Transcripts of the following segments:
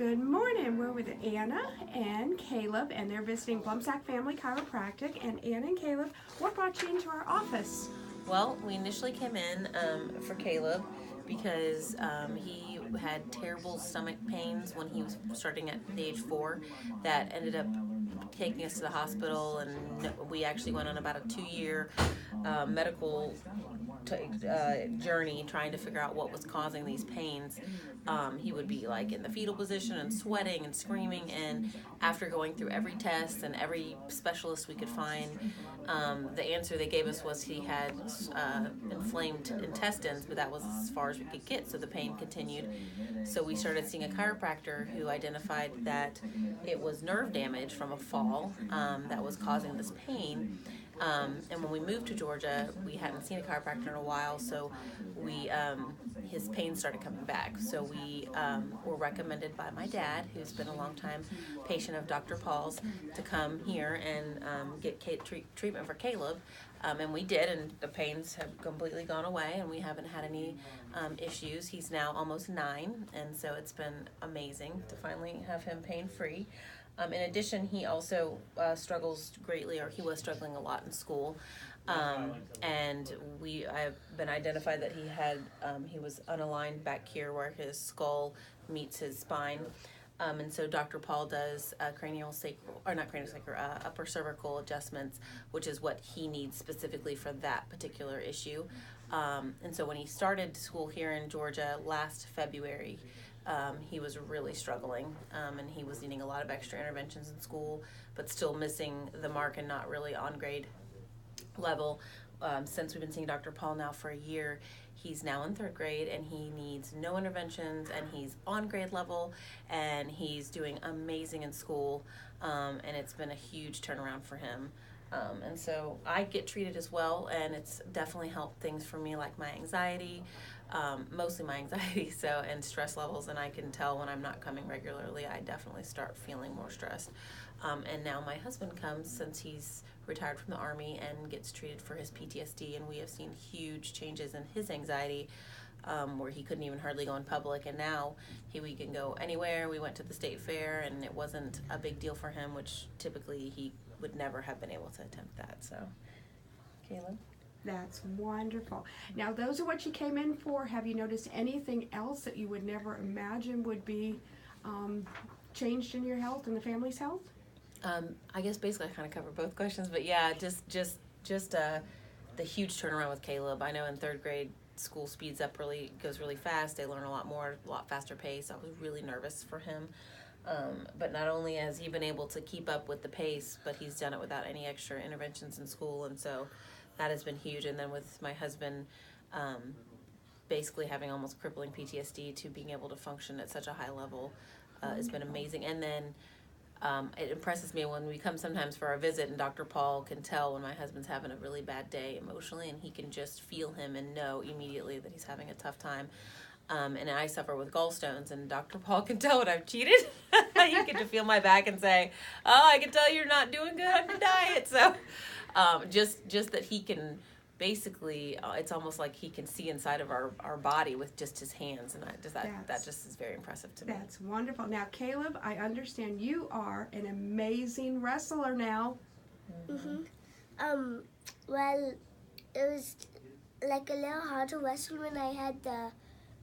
Good morning. We're with Anna and Caleb, and they're visiting Chiropractic-Family Chiropractic. And Anna and Caleb, what brought you into our office? Well, we initially came in for Caleb because he had terrible stomach pains when he was starting at the age 4 that ended up taking us to the hospital, and we actually went on about a 2-year medical journey trying to figure out what was causing these pains. He would be like in the fetal position and sweating and screaming, and after going through every test and every specialist we could find, the answer they gave us was he had inflamed intestines, but that was as far as we could get, so the pain continued. So we started seeing a chiropractor who identified that it was nerve damage from a fall that was causing this pain. And when we moved to Georgia, we hadn't seen a chiropractor in a while, so his pain started coming back. So we were recommended by my dad, who's been a long time patient of Dr. Paul's, to come here and get treatment for Caleb. And we did, and the pains have completely gone away, and we haven't had any issues. He's now almost 9, and so it's been amazing to finally have him pain-free. In addition, he also struggles greatly, or he was struggling a lot in school, and I've been identified that he was unaligned back here where his skull meets his spine, and so Dr. Paul does upper cervical adjustments, which is what he needs specifically for that particular issue. And so when he started school here in Georgia last February, he was really struggling, and he was needing a lot of extra interventions in school, but still missing the mark and not really on grade level. Since we've been seeing Dr. Paul now for a year, he's now in 3rd grade, and he needs no interventions, and he's on grade level, and he's doing amazing in school, and it's been a huge turnaround for him. And so I get treated as well, and it's definitely helped things for me, like my anxiety, mostly my anxiety, and stress levels, and I can tell when I'm not coming regularly, I definitely start feeling more stressed. And now my husband comes since he's retired from the Army and gets treated for his PTSD, and we have seen huge changes in his anxiety, where he couldn't even hardly go in public, and now we can go anywhere. We went to the state fair, and it wasn't a big deal for him, which typically he would never have been able to attempt that. So, Caleb? That's wonderful. Now, those are what you came in for. Have you noticed anything else that you would never imagine would be changed in your health and the family's health? I guess basically I kind of covered both questions, but yeah, just the huge turnaround with Caleb. I know in 3rd grade, school speeds up goes really fast. They learn a lot faster pace. I was really nervous for him. But not only has he been able to keep up with the pace, but he's done it without any extra interventions in school, and so that has been huge. And then with my husband basically having almost crippling PTSD to being able to function at such a high level has been amazing. And then it impresses me when we come sometimes for our visit, and Dr. Paul can tell when my husband's having a really bad day emotionally, and he can just feel him and know immediately that he's having a tough time. And I suffer with gallstones, and Dr. Paul can tell when I've cheated. He can just feel my back and say, "Oh, I can tell you're not doing good on your diet." So just that he can basically, it's almost like he can see inside of our body with just his hands, and that just is very impressive to me. That's wonderful. Now, Caleb, I understand you are an amazing wrestler now. Mm-hmm. Well, it was like a little hard to wrestle when I had the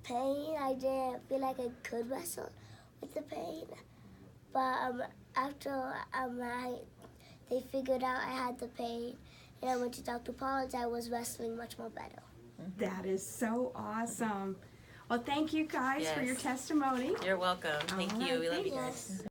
pain. I didn't feel like I could wrestle with the pain, but after they figured out I had the pain, and I went to Dr. Paul's, I was wrestling much more better. That is so awesome. Well, thank you guys for your testimony. You're welcome. Thank you. We love you guys.